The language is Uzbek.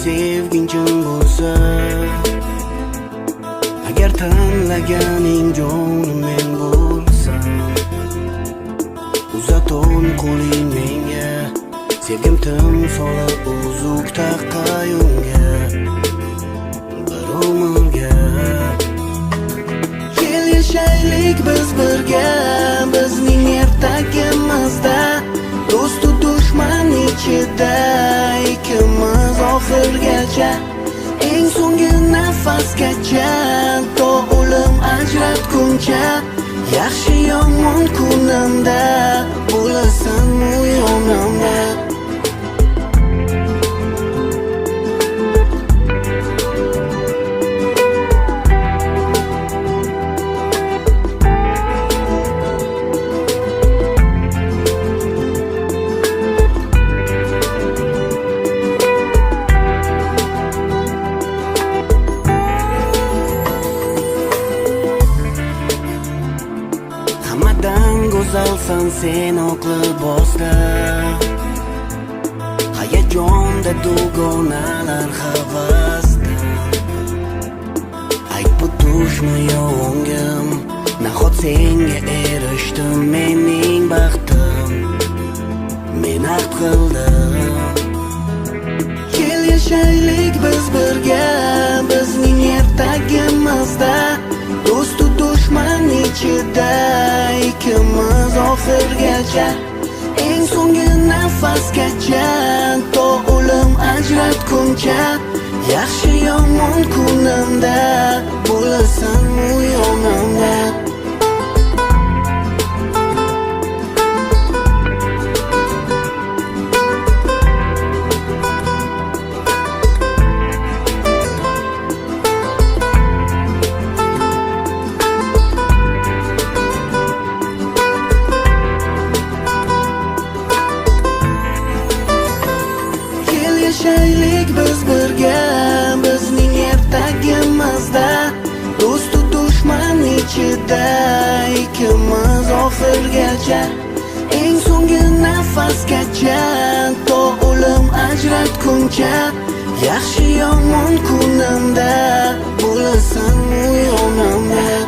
sevging chin bo'lsa, agar tanlaganing jonim men bo'lsam, uzatun qo'ling menga, sevgim timsoli uzuk taqqayunga, bir umrga. Kel yashaylik biz birga, bizning ertagimizda, do'stu dushman ichida ikkimiz oxirgacha, eng so'nggi nafasgacha, to o'lim ajratguncha, yaxshi yomon kunimda bo'lasan u yonimda. Hammadan go'zalsan sen oq libosda, hayajonda dugonalar havasda. Ayt bu tushmi yo o'ngim, nahot senga erishdim mening baxtim, men ahd qildim. Kel yashaylik biz birga, bizning ertagimizda, do'stu dushman ichida ikkimiz oxirgacha, eng so'nggi nafasgacha, to o'lim ajratguncha, yaxshi yomon kunimda bo'lasan u yonimda. Yashaylik biz birga, bizning ertagimizda, do'stu dushman ichida ikkimiz oxirgacha, eng so'nggi nafasgacha, to o'lim ajratguncha, yaxshi yomon kunimda bo'lasan u yonimda.